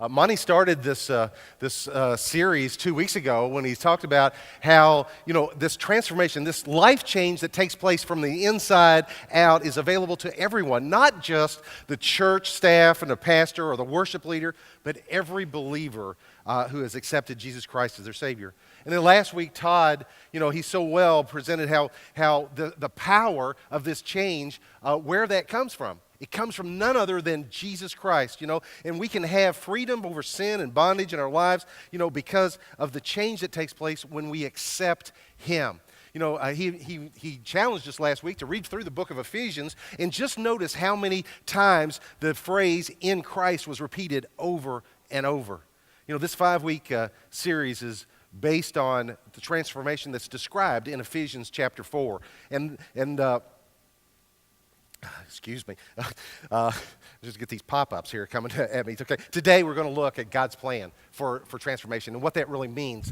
Monty started this series 2 weeks ago when he talked about how, this transformation, this life change that takes place from the inside out is available to everyone, not just the church staff and the pastor or the worship leader, but every believer who has accepted Jesus Christ as their Savior. And then last week, Todd, he so well presented how the power of this change, where that comes from. It comes from none other than Jesus Christ, and we can have freedom over sin and bondage in our lives, because of the change that takes place when we accept Him. He challenged us last week to read through the book of Ephesians and just notice how many times the phrase "in Christ" was repeated over and over. This 5-week series is based on the transformation that's described in Ephesians chapter 4. Excuse me. Just get these pop-ups here coming at me. Okay. Today we're going to look at God's plan for transformation and what that really means,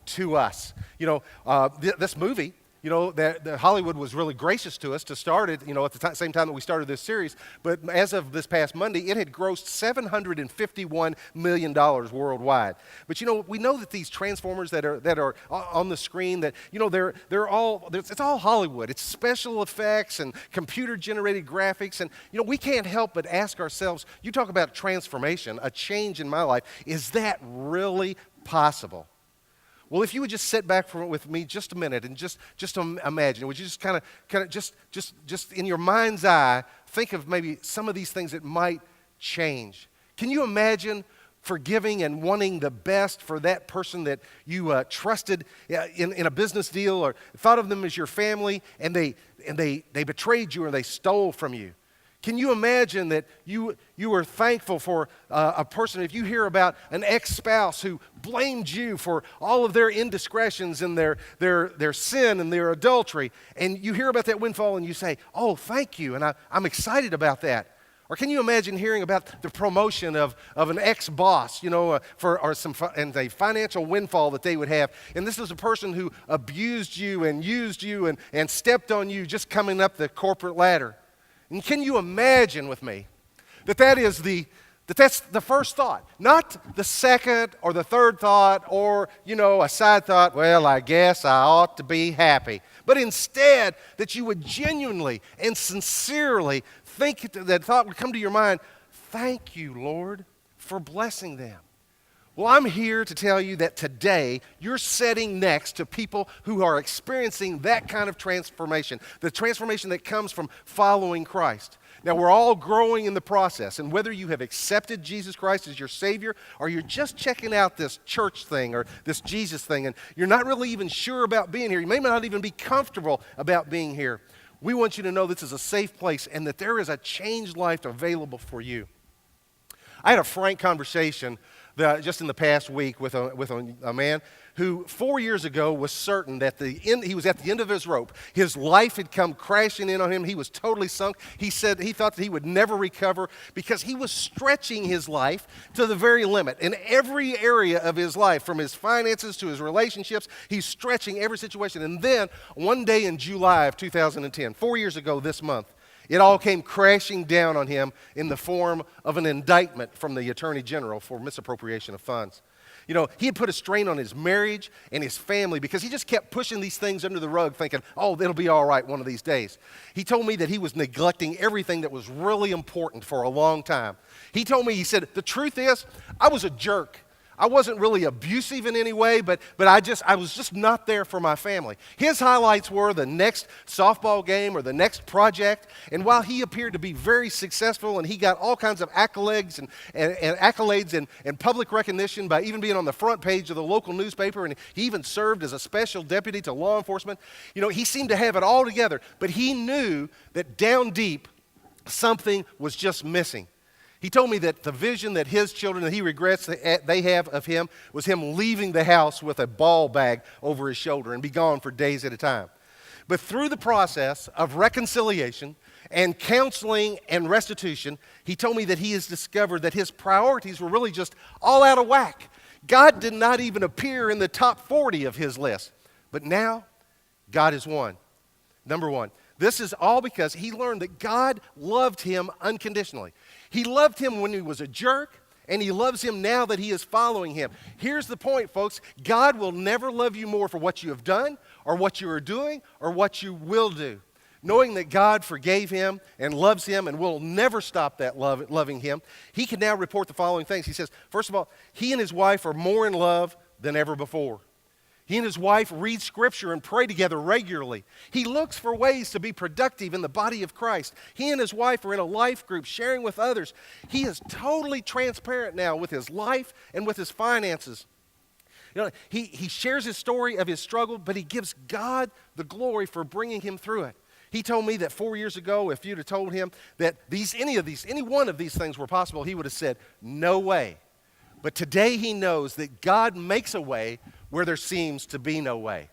to us. This movie, that Hollywood was really gracious to us to start it, at the same time that we started this series. But as of this past Monday, it had grossed $751 million worldwide. But we know that these transformers that are on the screen, that it's all Hollywood. It's special effects and computer-generated graphics, and we can't help but ask ourselves. You talk about transformation, a change in my life. Is that really possible? Well, if you would just sit back with me just a minute and just imagine, would you just kind of just in your mind's eye think of maybe some of these things that might change? Can you imagine forgiving and wanting the best for that person that you trusted in a business deal, or thought of them as your family, and they betrayed you or they stole from you? Can you imagine that you were thankful for a person, if you hear about an ex-spouse who blamed you for all of their indiscretions and their sin and their adultery, and you hear about that windfall and you say, "Oh, thank you," and I'm excited about that. Or can you imagine hearing about the promotion of an ex-boss, and a financial windfall that they would have, and this is a person who abused you and used you and stepped on you just coming up the corporate ladder? And can you imagine with me that's the first thought, not the second or the third thought, or a side thought, "Well, I guess I ought to be happy," but instead that you would genuinely and sincerely think that thought would come to your mind, "Thank you, Lord, for blessing them." Well, I'm here to tell you that today you're sitting next to people who are experiencing that kind of transformation, the transformation that comes from following Christ. Now, we're all growing in the process, and whether you have accepted Jesus Christ as your Savior, or you're just checking out this church thing or this Jesus thing, and you're not really even sure about being here, you may not even be comfortable about being here, we want you to know this is a safe place and that there is a changed life available for you. I had a frank conversation just in the past week with a man who 4 years ago was certain that he was at the end of his rope. His life had come crashing in on him. He was totally sunk. He said he thought that he would never recover because he was stretching his life to the very limit. In every area of his life, from his finances to his relationships, he's stretching every situation. And then one day in July of 2010, 4 years ago this month, it all came crashing down on him in the form of an indictment from the Attorney General for misappropriation of funds. He had put a strain on his marriage and his family because he just kept pushing these things under the rug thinking, "Oh, it'll be all right one of these days." He told me that he was neglecting everything that was really important for a long time. He told me, he said, "The truth is, I was a jerk. I wasn't really abusive in any way, but I was just not there for my family." His highlights were the next softball game or the next project, and while he appeared to be very successful and he got all kinds of accolades and public recognition by even being on the front page of the local newspaper, and he even served as a special deputy to law enforcement, he seemed to have it all together, but he knew that down deep something was just missing. He told me that the vision that his children, that he regrets that they have of him, was him leaving the house with a ball bag over his shoulder and be gone for days at a time. But through the process of reconciliation and counseling and restitution, he told me that he has discovered that his priorities were really just all out of whack. God did not even appear in the top 40 of his list. But now, God is one. Number one. This is all because he learned that God loved him unconditionally. He loved him when he was a jerk, And he loves him now that he is following him. Here's the point, folks. God will never love you more for what you have done or what you are doing or what you will do. Knowing that God forgave him and loves him and will never stop that loving him, he can now report the following things. He says, first of all, he and his wife are more in love than ever before. He and his wife read Scripture and pray together regularly. He looks for ways to be productive in the body of Christ. He and his wife are in a life group sharing with others. He is totally transparent now with his life and with his finances. You know, he shares his story of his struggle, but he gives God the glory for bringing him through it. He told me that 4 years ago, if you'd have told him that any one of these things were possible, he would have said, no way. But today he knows that God makes a way where there seems to be no way.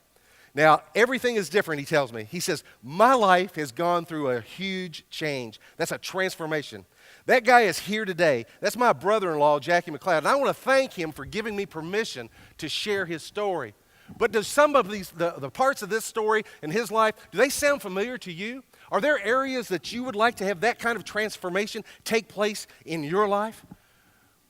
Now, everything is different, he tells me. He says, my life has gone through a huge change. That's a transformation. That guy is here today. That's my brother-in-law, Jackie McLeod. And I want to thank him for giving me permission to share his story. But do some of these, the parts of this story in his life, do they sound familiar to you? Are there areas that you would like to have that kind of transformation take place in your life?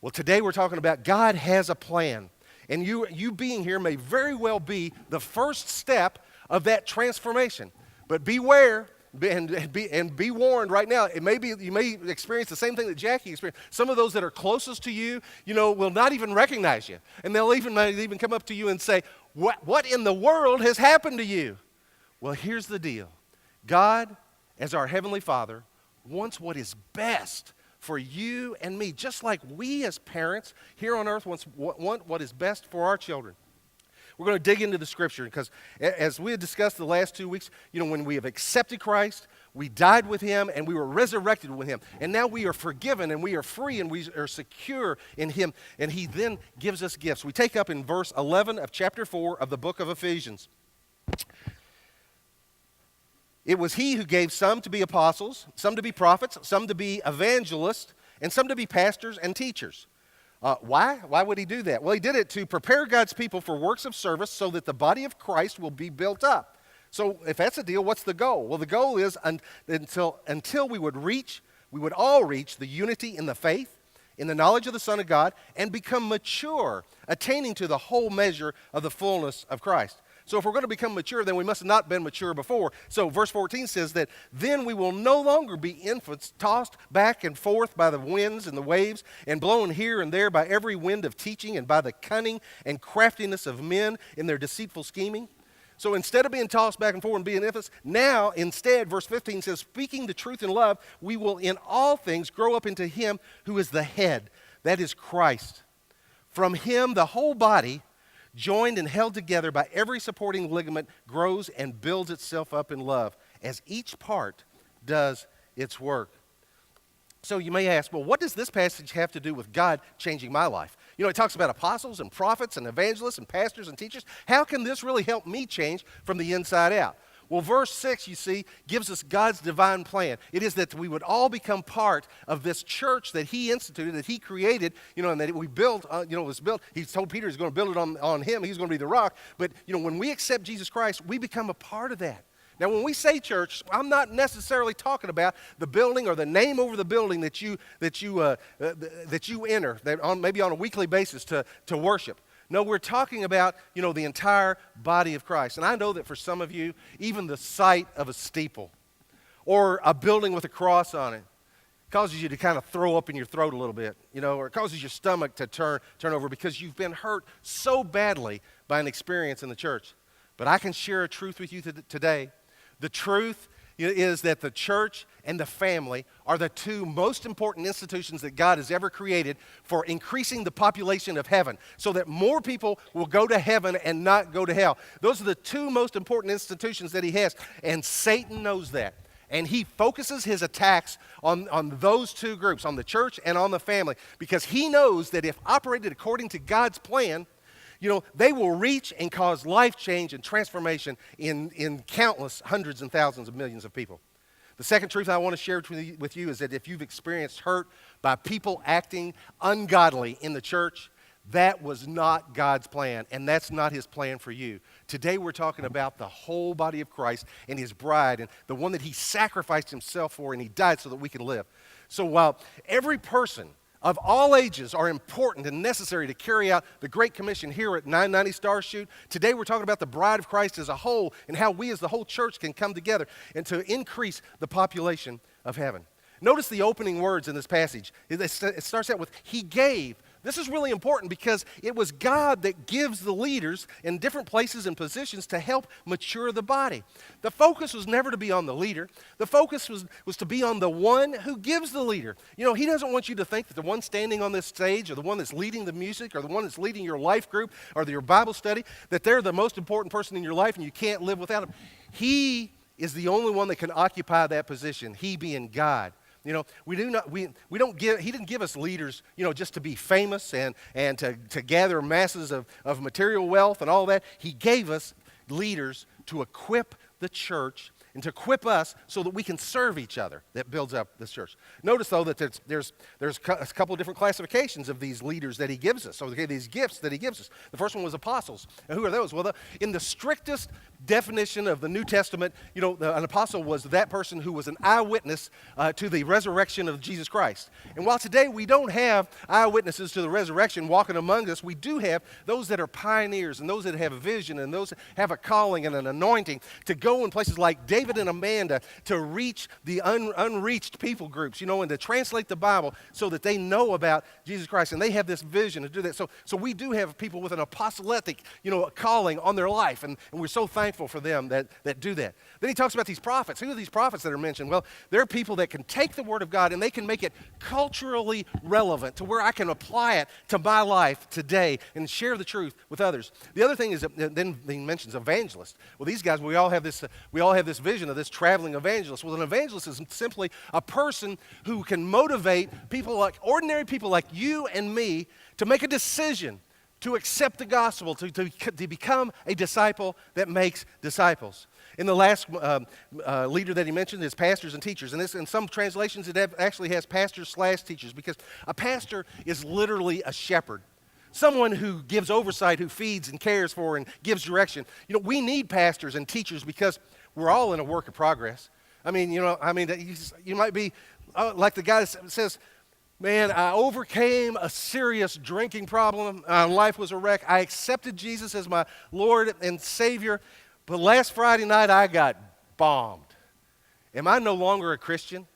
Well, today we're talking about God has a plan. And you being here may very well be the first step of that transformation. But beware and be warned right now. You may experience the same thing that Jackie experienced. Some of those that are closest to you, will not even recognize you. And they'll even come up to you and say, what in the world has happened to you? Well, here's the deal. God, as our Heavenly Father, wants what is best for you and me, just like we as parents here on earth want what is best for our children. We're going to dig into the Scripture because as we had discussed the last 2 weeks, when we have accepted Christ, we died with him and we were resurrected with him. And now we are forgiven and we are free and we are secure in him. And he then gives us gifts. We take up in verse 11 of chapter 4 of the book of Ephesians. It was he who gave some to be apostles, some to be prophets, some to be evangelists, and some to be pastors and teachers. Why? Why would he do that? Well, he did it to prepare God's people for works of service so that the body of Christ will be built up. So if that's the deal, what's the goal? Well, the goal is until we would all reach the unity in the faith, in the knowledge of the Son of God, and become mature, attaining to the whole measure of the fullness of Christ. So if we're going to become mature, then we must have not been mature before. So verse 14 says that then we will no longer be infants tossed back and forth by the winds and the waves and blown here and there by every wind of teaching and by the cunning and craftiness of men in their deceitful scheming. So instead of being tossed back and forth and being infants, now instead, verse 15 says, speaking the truth in love, we will in all things grow up into him who is the head, that is Christ. From him the whole body, joined and held together by every supporting ligament, grows and builds itself up in love as each part does its work. So you may ask, well, what does this passage have to do with God changing my life? It talks about apostles and prophets and evangelists and pastors and teachers. How can this really help me change from the inside out? Well, verse 6, you see, gives us God's divine plan. It is that we would all become part of this church that he instituted, that he created, and that we built, was built. He told Peter he's going to build it on him. He's going to be the rock. But, when we accept Jesus Christ, we become a part of that. Now, when we say church, I'm not necessarily talking about the building or the name over the building that you enter, maybe on a weekly basis to worship. No, we're talking about, the entire body of Christ. And I know that for some of you, even the sight of a steeple or a building with a cross on it causes you to kind of throw up in your throat a little bit, or it causes your stomach to turn over because you've been hurt so badly by an experience in the church. But I can share a truth with you today. The truth is that the church and the family are the two most important institutions that God has ever created for increasing the population of heaven so that more people will go to heaven and not go to hell. Those are the two most important institutions that he has, and Satan knows that. And he focuses his attacks on those two groups, on the church and on the family, because he knows that if operated according to God's plan, they will reach and cause life change and transformation in countless hundreds and thousands of millions of people. The second truth I want to share with you is that if you've experienced hurt by people acting ungodly in the church, that was not God's plan, and that's not his plan for you. Today we're talking about the whole body of Christ and his bride, and the one that he sacrificed himself for, and he died so that we can live. So while every person of all ages are important and necessary to carry out the Great Commission here at 990 Star Shoot. Today we're talking about the bride of Christ as a whole and how we as the whole church can come together and to increase the population of heaven. Notice the opening words in this passage. It starts out with, He gave. This is really important because it was God that gives the leaders in different places and positions to help mature the body. The focus was never to be on the leader. The focus was to be on the one who gives the leader. You know, He doesn't want you to think that the one standing on this stage or the one that's leading the music or the one that's leading your life group or your Bible study, that they're the most important person in your life and you can't live without them. He is the only one that can occupy that position, He being God. You know, we don't give, He didn't give us leaders, you know, just to be famous and to gather masses of material wealth and all that. He gave us leaders to equip the church and to equip us so that we can serve each other. That builds up this church. Notice, though, that there's a couple of different classifications of these leaders that He gives us. So, okay, these gifts that He gives us. The first one was apostles. And who are those? Well, in the strictest definition of the New Testament, you know, an apostle was that person who was an eyewitness to the resurrection of Jesus Christ. And while today we don't have eyewitnesses to the resurrection walking among us, we do have those that are pioneers and those that have a vision and those that have a calling and an anointing to go in places like David and Amanda to reach the unreached people groups, you know, and to translate the Bible so that they know about Jesus Christ. And they have this vision to do that. So we do have people with an apostolic, you know, calling on their life, and we're so thankful for them that do that. Then he talks about these prophets. Who are these prophets that are mentioned? Well, they're people that can take the Word of God and they can make it culturally relevant to where I can apply it to my life today and share the truth with others. The other thing is that then he mentions evangelists. Well, these guys, we all have this vision of this traveling evangelist. Well, an evangelist is simply a person who can motivate ordinary people like you and me to make a decision to accept the gospel, to become a disciple that makes disciples. In the last leader that he mentioned is pastors and teachers. And in some translations, it actually has pastors/teachers, because a pastor is literally a shepherd. Someone who gives oversight, who feeds and cares for and gives direction. You know, we need pastors and teachers because we're all in a work of progress. I mean, you might be like the guy that says, man, I overcame a serious drinking problem. Life was a wreck. I accepted Jesus as my Lord and Savior, but last Friday night I got bombed. Am I no longer a Christian?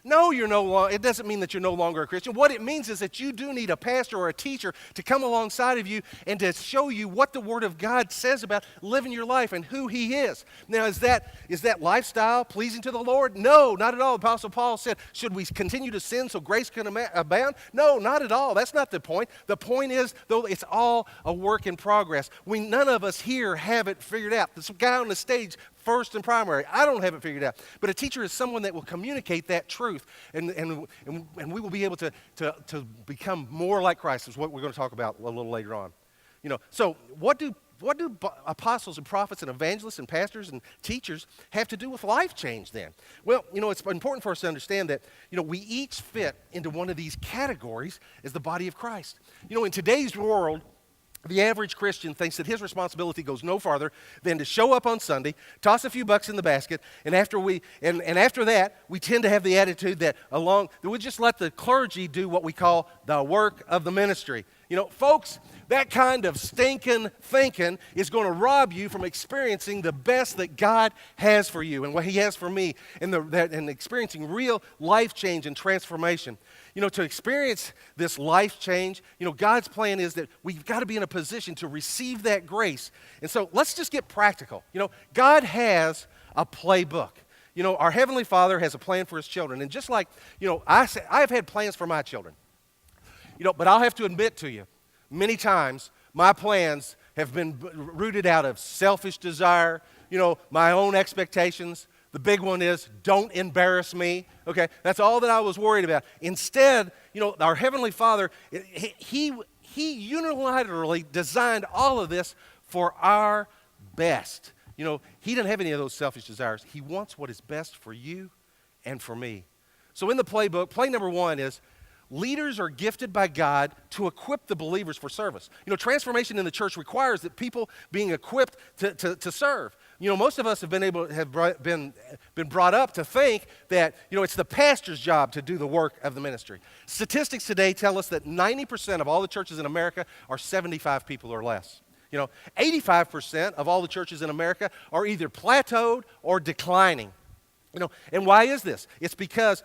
No, you're no longer. It doesn't mean that you're no longer a Christian. What it means is that you do need a pastor or a teacher to come alongside of you and to show you what the Word of God says about living your life and who He is. Now, is that lifestyle pleasing to the Lord? No, not at all. Apostle Paul said, should we continue to sin so grace can abound? No, not at all. That's not the point. The point is, though, it's all a work in progress. None of us here have it figured out. This guy on the stage, first and primary, I don't have it figured out. But a teacher is someone that will communicate that truth, and we will be able to become more like Christ, is what we're going to talk about a little later on. You know, so what do apostles and prophets and evangelists and pastors and teachers have to do with life change then? Well, you know, it's important for us to understand that, you know, we each fit into one of these categories as the body of Christ. You know, in today's world, the average Christian thinks that his responsibility goes no farther than to show up on Sunday, toss a few bucks in the basket, and after that, we tend to have the attitude that we just let the clergy do what we call the work of the ministry. You know, folks, that kind of stinking thinking is going to rob you from experiencing the best that God has for you and what He has for me, and experiencing real life change and transformation. You know, to experience this life change, you know, God's plan is that we've got to be in a position to receive that grace. And so let's just get practical. You know, God has a playbook. You know, our Heavenly Father has a plan for His children. And just like, you know, I've had plans for my children. You know, but I'll have to admit to you, many times my plans have been rooted out of selfish desire, you know, my own expectations. The big one is, don't embarrass me. Okay, that's all that I was worried about. Instead, you know, our Heavenly Father, He unilaterally designed all of this for our best. You know, He didn't have any of those selfish desires. He wants what is best for you and for me. So in the playbook, play number one is, leaders are gifted by God to equip the believers for service. You know, transformation in the church requires that people being equipped to serve. Most of us have been brought up to think that, it's the pastor's job to do the work of the ministry. Statistics today tell us that 90% of all the churches in America are 75 people or less. 85% of all the churches in America are either plateaued or declining. And why is this? It's because,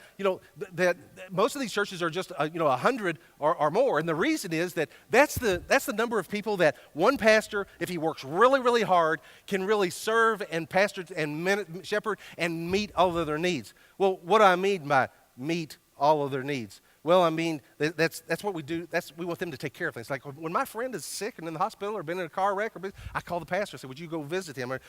that most of these churches are just, 100 or more. And the reason is that that's the number of people that one pastor, if he works really, really hard, can really serve and pastor and shepherd and meet all of their needs. Well, what do I mean by meet all of their needs? Well, I mean, that's what we do. We want them to take care of things. Like when my friend is sick and in the hospital or been in a car wreck, I call the pastor and say, would you go visit him? Or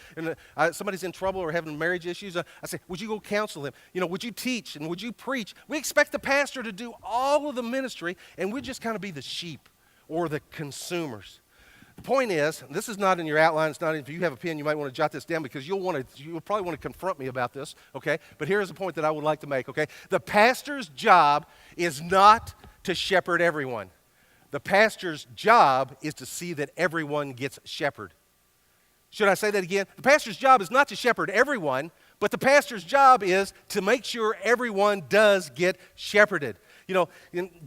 somebody's in trouble or having marriage issues, I say, would you go counsel him? Would you teach and would you preach? We expect the pastor to do all of the ministry, and we just kind of be the sheep or the consumers. The point is, this is not in your outline. It's not. If you have a pen, you might want to jot this down because you'll probably want to confront me about this. Okay, but here's the point that I would like to make. Okay, the pastor's job is not to shepherd everyone. The pastor's job is to see that everyone gets shepherded. Should I say that again? The pastor's job is not to shepherd everyone, but the pastor's job is to make sure everyone does get shepherded. Do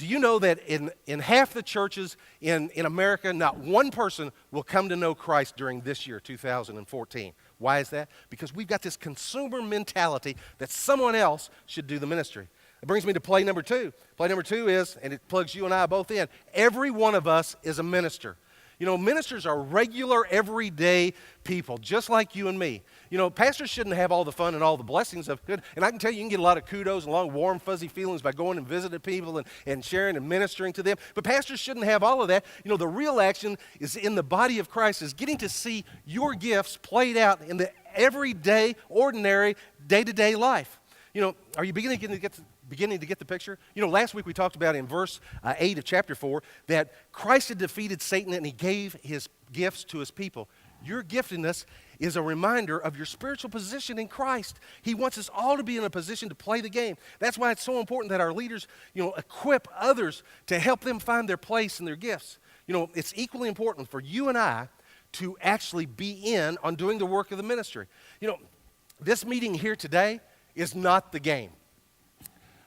you know that in half the churches in America, not one person will come to know Christ during this year, 2014? Why is that? Because we've got this consumer mentality that someone else should do the ministry. It brings me to play number 2. Play number 2 is, and it plugs you and I both in, every one of us is a minister. Ministers are regular, everyday people, just like you and me. Pastors shouldn't have all the fun and all the blessings of good. And I can tell you, you can get a lot of kudos and a lot of warm, fuzzy feelings by going and visiting people and sharing and ministering to them. But pastors shouldn't have all of that. The real action is in the body of Christ, is getting to see your gifts played out in the everyday, ordinary, day-to-day life. Are you beginning to get the picture? Last week we talked about in verse 8 of chapter 4 that Christ had defeated Satan and he gave his gifts to his people. Your giftedness is a reminder of your spiritual position in Christ. He wants us all to be in a position to play the game. That's why it's so important that our leaders, equip others to help them find their place and their gifts. It's equally important for you and I to actually be in on doing the work of the ministry. This meeting here today is not the game.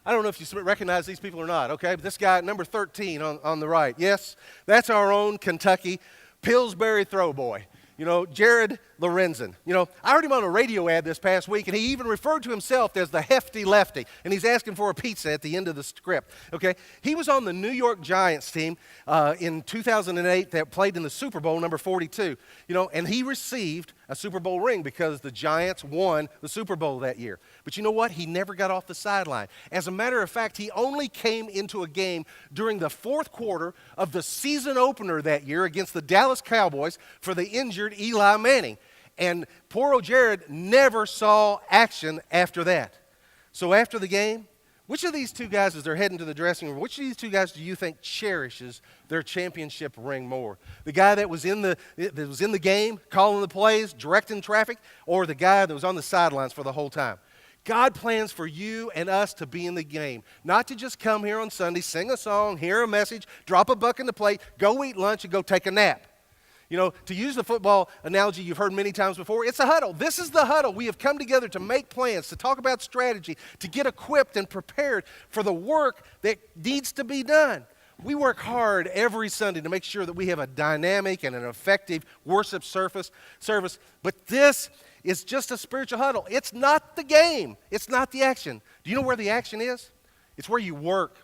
I don't know if you recognize these people or not, okay? But this guy, number 13 on the right, yes, that's our own Kentucky Pillsbury throw boy. Jared Lorenzen. I heard him on a radio ad this past week, and he even referred to himself as the hefty lefty, and he's asking for a pizza at the end of the script, okay? He was on the New York Giants team in 2008 that played in the Super Bowl, number 42, and he received a Super Bowl ring because the Giants won the Super Bowl that year. But you know what? He never got off the sideline. As a matter of fact, he only came into a game during the fourth quarter of the season opener that year against the Dallas Cowboys for the injured Eli Manning. And poor old Jared never saw action after that. So after the game, which of these two guys, as they're heading to the dressing room, which of these two guys do you think cherishes their championship ring more? The guy that was in the game, calling the plays, directing traffic, or the guy that was on the sidelines for the whole time? God plans for you and us to be in the game, not to just come here on Sunday, sing a song, hear a message, drop a buck in the plate, go eat lunch, and go take a nap. To use the football analogy you've heard many times before, it's a huddle. This is the huddle. We have come together to make plans, to talk about strategy, to get equipped and prepared for the work that needs to be done. We work hard every Sunday to make sure that we have a dynamic and an effective worship service, but this is just a spiritual huddle. It's not the game. It's not the action. Do you know where the action is? It's where you work.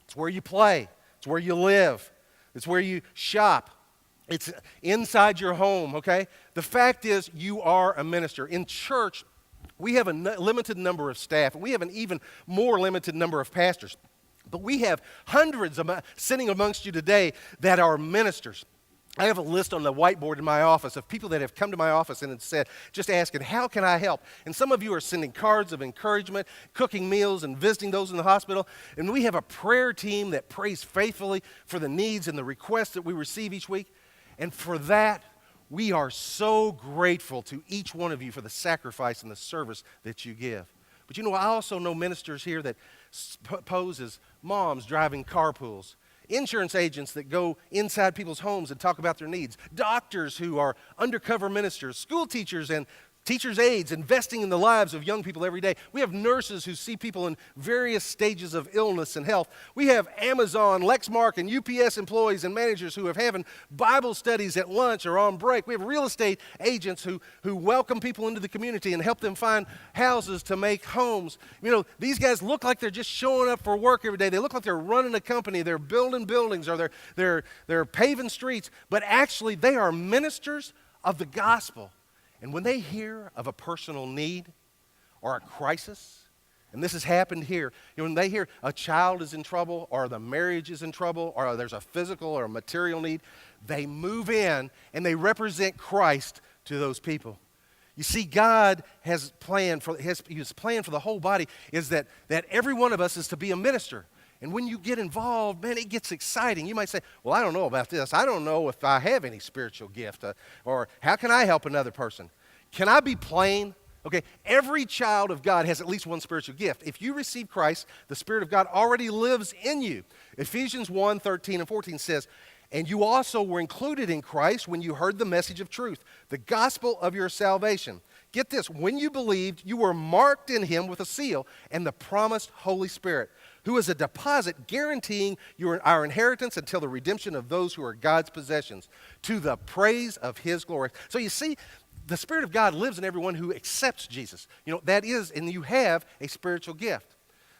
It's where you play. It's where you live. It's where you shop. It's inside your home, okay? The fact is, you are a minister. In church, we have a limited number of staff, and we have an even more limited number of pastors. But we have hundreds sitting amongst you today that are ministers. I have a list on the whiteboard in my office of people that have come to my office and said, just asking, how can I help? And some of you are sending cards of encouragement, cooking meals, and visiting those in the hospital. And we have a prayer team that prays faithfully for the needs and the requests that we receive each week. And for that, we are so grateful to each one of you for the sacrifice and the service that you give. But I also know ministers here that pose as moms driving carpools, insurance agents that go inside people's homes and talk about their needs, doctors who are undercover ministers, school teachers and Teachers' aides investing in the lives of young people every day. We have nurses who see people in various stages of illness and health. We have Amazon, Lexmark, and UPS employees and managers who are having Bible studies at lunch or on break. We have real estate agents who welcome people into the community and help them find houses to make homes. You know, these guys look like they're just showing up for work every day. They look like they're running a company. They're building buildings or they're paving streets. But actually, they are ministers of the gospel. And when they hear of a personal need or a crisis, and this has happened here, when they hear a child is in trouble or the marriage is in trouble or there's a physical or a material need, they move in and they represent Christ to those people. You see, God has planned for his plan for the whole body is that every one of us is to be a minister. And when you get involved, man, it gets exciting. You might say, well, I don't know about this. I don't know if I have any spiritual gift. Or how can I help another person? Can I be plain? Okay, every child of God has at least one spiritual gift. If you receive Christ, the Spirit of God already lives in you. Ephesians 1:13-14 says, and you also were included in Christ when you heard the message of truth, the gospel of your salvation. Get this, when you believed, you were marked in him with a seal and the promised Holy Spirit, who is a deposit guaranteeing our inheritance until the redemption of those who are God's possessions, to the praise of his glory. So you see, the Spirit of God lives in everyone who accepts Jesus. You know, that is, and you have a spiritual gift.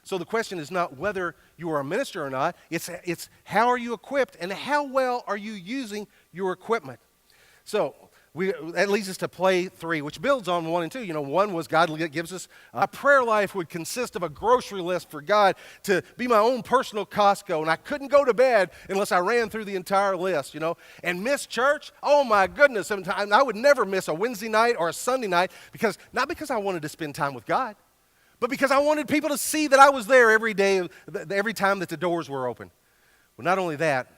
So the question is not whether you are a minister or not, it's how are you equipped and how well are you using your equipment. So that leads us to play 3, which builds on 1 and 2. You know, 1 was God gives us a prayer life would consist of a grocery list for God to be my own personal Costco, and I couldn't go to bed unless I ran through the entire list, you know. And miss church, oh my goodness, sometimes I would never miss a Wednesday night or a Sunday night not because I wanted to spend time with God, but because I wanted people to see that I was there every day, every time that the doors were open. Well, not only that,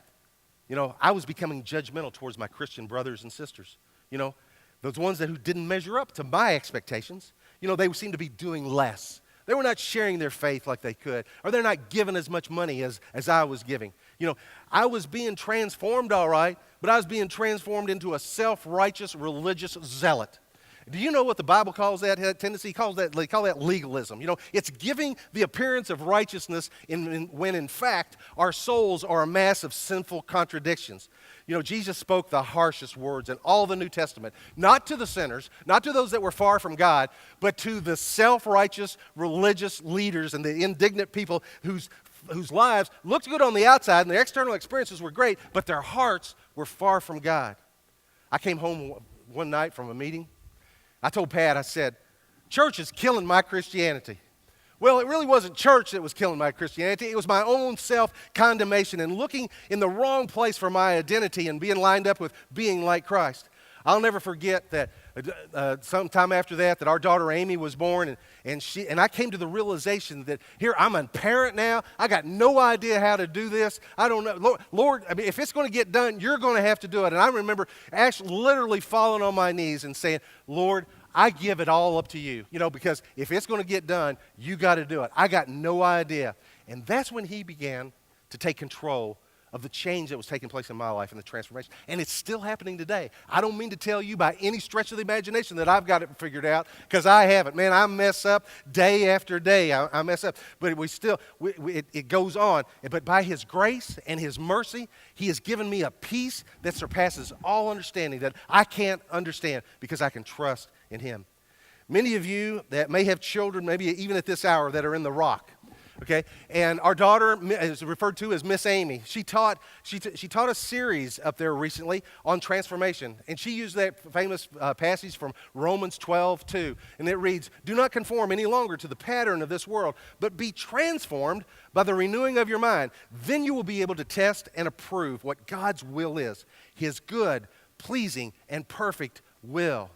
you know, I was becoming judgmental towards my Christian brothers and sisters. You know, those ones who didn't measure up to my expectations. You know, they seemed to be doing less. They were not sharing their faith like they could, or they're not giving as much money as I was giving. You know, I was being transformed, all right, but I was being transformed into a self-righteous religious zealot. Do you know what the Bible calls that tendency? They call that legalism. You know, it's giving the appearance of righteousness when in fact our souls are a mass of sinful contradictions. You know, Jesus spoke the harshest words in all the New Testament, not to the sinners, not to those that were far from God, but to the self-righteous religious leaders and the indignant people whose lives looked good on the outside and their external experiences were great, but their hearts were far from God. I came home one night from a meeting. I told Pat, I said, church is killing my Christianity. Well, it really wasn't church that was killing my Christianity. It was my own self-condemnation and looking in the wrong place for my identity and being lined up with being like Christ. I'll never forget that sometime after that our daughter Amy was born, and I came to the realization that here I'm a parent now. I got no idea how to do this. I don't know. Lord, I mean, if it's going to get done, you're going to have to do it. And I remember actually literally falling on my knees and saying, Lord, I give it all up to you, you know, because if it's going to get done, you got to do it. I got no idea. And that's when he began to take control of the change that was taking place in my life and the transformation. And it's still happening today. I don't mean to tell you by any stretch of the imagination that I've got it figured out, because I haven't. Man, I mess up day after day. I mess up. But it goes on. But by his grace and his mercy, he has given me a peace that surpasses all understanding, that I can't understand, because I can trust in him. Many of you that may have children, maybe even at this hour, that are in the rock. Okay, and our daughter is referred to as Miss Amy. She taught a series up there recently on transformation, and she used that famous passage from Romans 12:2, and it reads, "Do not conform any longer to the pattern of this world, but be transformed by the renewing of your mind. Then you will be able to test and approve what God's will is, his good, pleasing, and perfect will."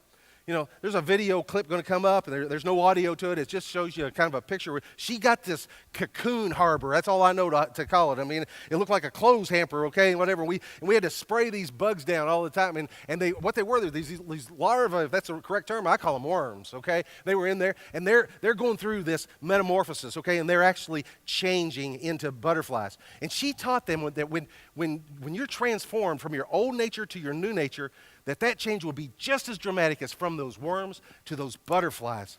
You know, there's a video clip going to come up, and there's no audio to it. It just shows you kind of a picture where she got this cocoon harbor. That's all I know to call it. I mean, it looked like a clothes hamper, okay, and whatever. We had to spray these bugs down all the time, and what they were, these larvae, if that's the correct term, I call them worms, okay? They were in there, and they're going through this metamorphosis, okay, and they're actually changing into butterflies. And she taught them that when you're transformed from your old nature to your new nature, that change will be just as dramatic as from those worms to those butterflies.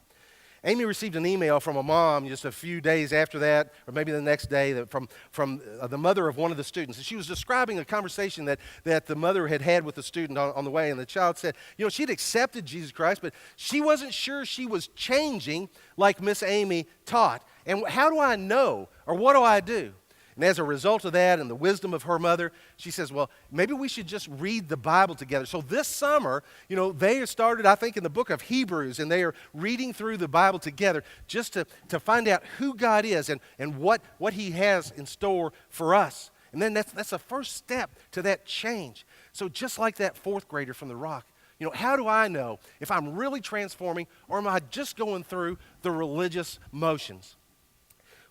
Amy received an email from a mom just a few days after that, or maybe the next day, from the mother of one of the students. And she was describing a conversation that the mother had with the student on the way. And the child said, she'd accepted Jesus Christ, but she wasn't sure she was changing like Miss Amy taught. And how do I know, or what do I do? And as a result of that and the wisdom of her mother, she says, well, maybe we should just read the Bible together. So this summer, they started, I think, in the book of Hebrews, and they are reading through the Bible together just to find out who God is and what he has in store for us. And then that's a first step to that change. So just like that fourth grader from the rock, how do I know if I'm really transforming, or am I just going through the religious motions?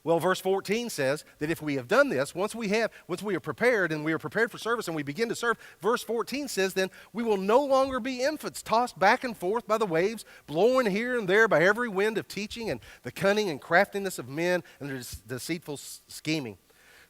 Well, verse 14 says that if we have done this, once we are prepared and we are prepared for service and we begin to serve, verse 14 says then we will no longer be infants tossed back and forth by the waves, blown here and there by every wind of teaching and the cunning and craftiness of men and their deceitful scheming.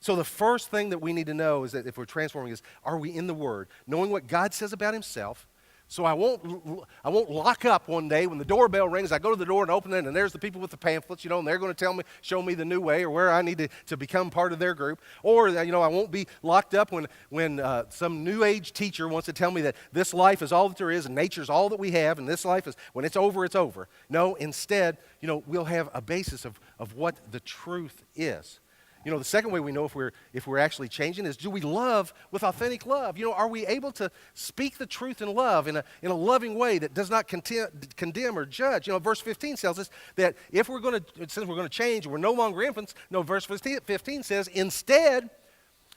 So the first thing that we need to know is that if we're transforming is, are we in the Word? Knowing what God says about himself. So I won't lock up one day when the doorbell rings. I go to the door and open it, and there's the people with the pamphlets, and they're going to show me the new way or where I need to become part of their group. Or, I won't be locked up when some new age teacher wants to tell me that this life is all that there is and nature's all that we have, and this life is, when it's over, it's over. No, instead, we'll have a basis of what the truth is. The second way we know if we're actually changing is, do we love with authentic love? Are we able to speak the truth in love, in a loving way that does not condemn or judge? Verse 15 tells us that since we're going to change, we're no longer infants. No, verse 15 says, instead,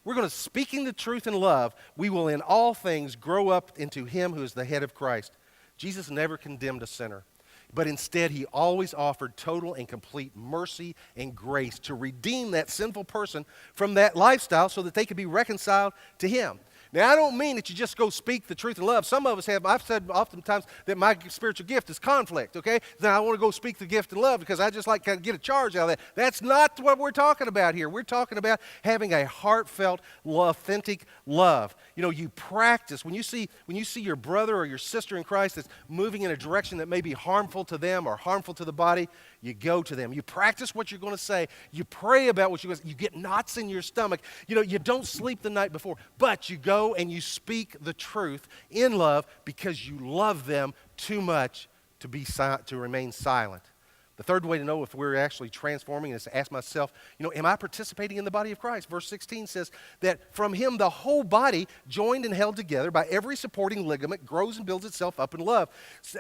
we're going to, speaking the truth in love, we will in all things grow up into him who is the head of Christ. Jesus never condemned a sinner. But instead, he always offered total and complete mercy and grace to redeem that sinful person from that lifestyle so that they could be reconciled to him. Now, I don't mean that you just go speak the truth in love. Some of us have, I've said oftentimes that my spiritual gift is conflict, okay? Then I want to go speak the gift in love because I just like to get a charge out of that. That's not what we're talking about here. We're talking about having a heartfelt, authentic love. You practice. When you see your brother or your sister in Christ that's moving in a direction that may be harmful to them or harmful to the body, you go to them. You practice what you're going to say. You pray about what you're going to say. You get knots in your stomach. You don't sleep the night before, but you go and you speak the truth in love because you love them too much to remain silent. The third way to know if we're actually transforming is to ask myself, am I participating in the body of Christ? Verse 16 says that from him the whole body, joined and held together by every supporting ligament, grows and builds itself up in love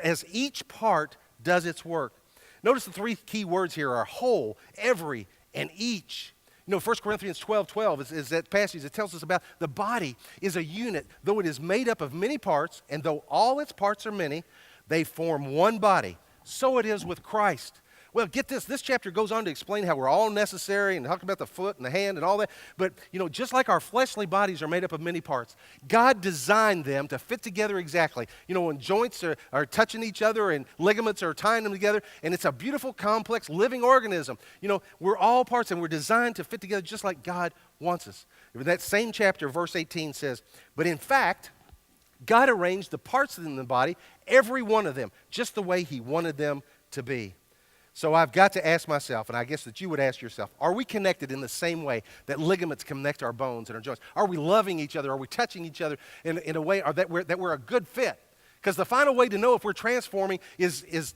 as each part does its work. Notice the three key words here are whole, every, and each. 1 Corinthians 12:12 is that passage that tells us about the body is a unit, though it is made up of many parts, and though all its parts are many, they form one body. So it is with Christ. Well, get this. This chapter goes on to explain how we're all necessary and talk about the foot and the hand and all that. But, just like our fleshly bodies are made up of many parts, God designed them to fit together exactly. When joints are touching each other and ligaments are tying them together, and it's a beautiful, complex, living organism. We're all parts and we're designed to fit together just like God wants us. In that same chapter, verse 18 says, but in fact, God arranged the parts in the body, every one of them, just the way he wanted them to be. So I've got to ask myself, and I guess that you would ask yourself, are we connected in the same way that ligaments connect our bones and our joints? Are we loving each other? Are we touching each other in a way that we're a good fit? Because the final way to know if we're transforming is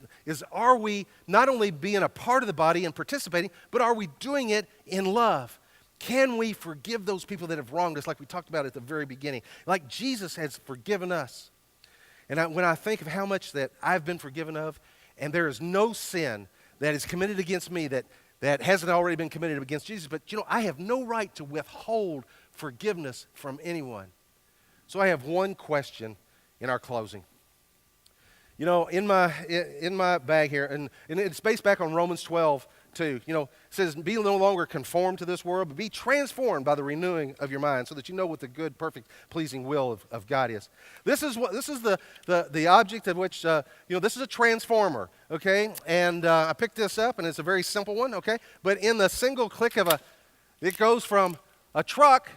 are we not only being a part of the body and participating, but are we doing it in love? Can we forgive those people that have wronged us like we talked about at the very beginning? Like Jesus has forgiven us. And when I think of how much that I've been forgiven of, and there is no sin that is committed against me that hasn't already been committed against Jesus. But, I have no right to withhold forgiveness from anyone. So I have one question in our closing. In my bag here, and it's based back on Romans 12, too. It says, be no longer conformed to this world, but be transformed by the renewing of your mind so that you know what the good, perfect, pleasing will of God is. This is the object of which, this is a transformer, okay? And I picked this up, and it's a very simple one, okay? But in the single click it goes from a truck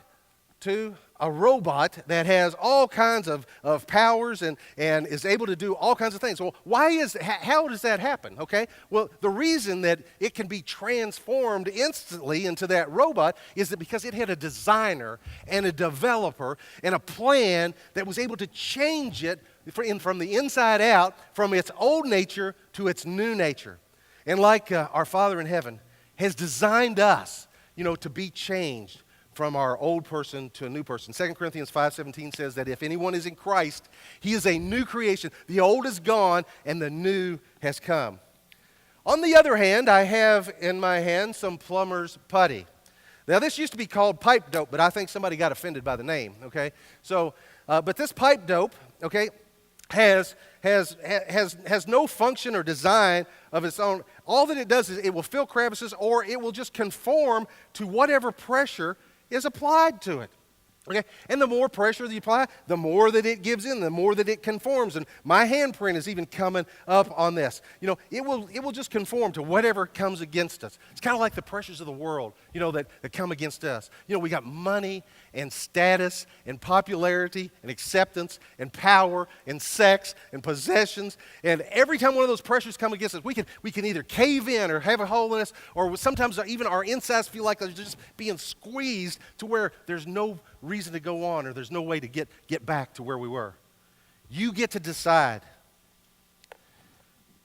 to a robot that has all kinds of powers and is able to do all kinds of things. Well, how does that happen, okay? Well, the reason that it can be transformed instantly into that robot is that because it had a designer and a developer and a plan that was able to change it from the inside out, from its old nature to its new nature. And like our Father in heaven has designed us, to be changed from our old person to a new person. 2 Corinthians 5:17 says that if anyone is in Christ, he is a new creation. The old is gone and the new has come. On the other hand, I have in my hand some plumber's putty. Now, this used to be called pipe dope, but I think somebody got offended by the name, okay? So, but this pipe dope, okay, has no function or design of its own. All that it does is it will fill crevices, or it will just conform to whatever pressure is applied to it. Okay? And the more pressure that you apply, the more that it gives in, the more that it conforms. And my handprint is even coming up on this. It will just conform to whatever comes against us. It's kind of like the pressures of the world, that come against us. We got money and status and popularity and acceptance and power and sex and possessions. And every time one of those pressures come against us, we can either cave in or have a hole in us, or sometimes even our insides feel like they're just being squeezed to where there's no reason to go on, or there's no way to get back to where we were. You get to decide,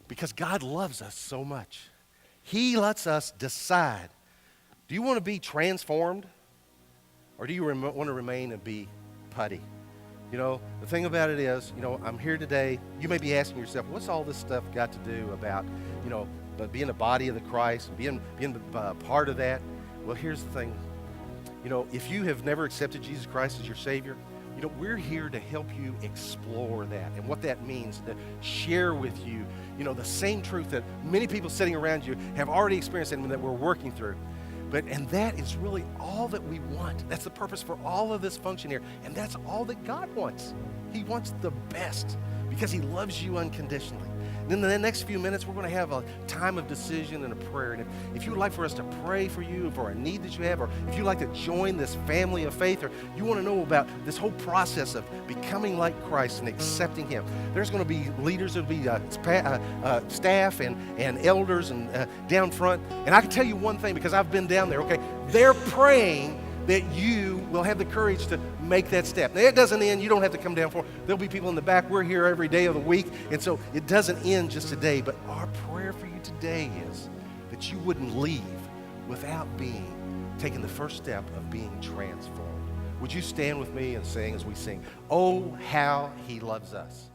because God loves us so much. He lets us decide. Do you want to be transformed, or do you want to remain and be putty? The thing about it is, I'm here today. You may be asking yourself, what's all this stuff got to do about, being a body of the Christ, being part of that? Well, here's the thing. If you have never accepted Jesus Christ as your Savior, we're here to help you explore that and what that means, to share with you, the same truth that many people sitting around you have already experienced and that we're working through. And that is really all that we want. That's the purpose for all of this function here. And that's all that God wants. He wants the best because He loves you unconditionally. And in the next few minutes, we're going to have a time of decision and a prayer. And if you would like for us to pray for you, for a need that you have, or if you'd like to join this family of faith, or you want to know about this whole process of becoming like Christ and accepting Him, there's going to be leaders, there'll be staff and elders and down front. And I can tell you one thing, because I've been down there, okay? They're praying that you will have the courage to make that step. Now, it doesn't end. You don't have to come down for it. There'll be people in the back. We're here every day of the week, and so it doesn't end just today. But our prayer for you today is that you wouldn't leave without taking the first step of being transformed. Would you stand with me and sing as we sing, "Oh, how He loves us"?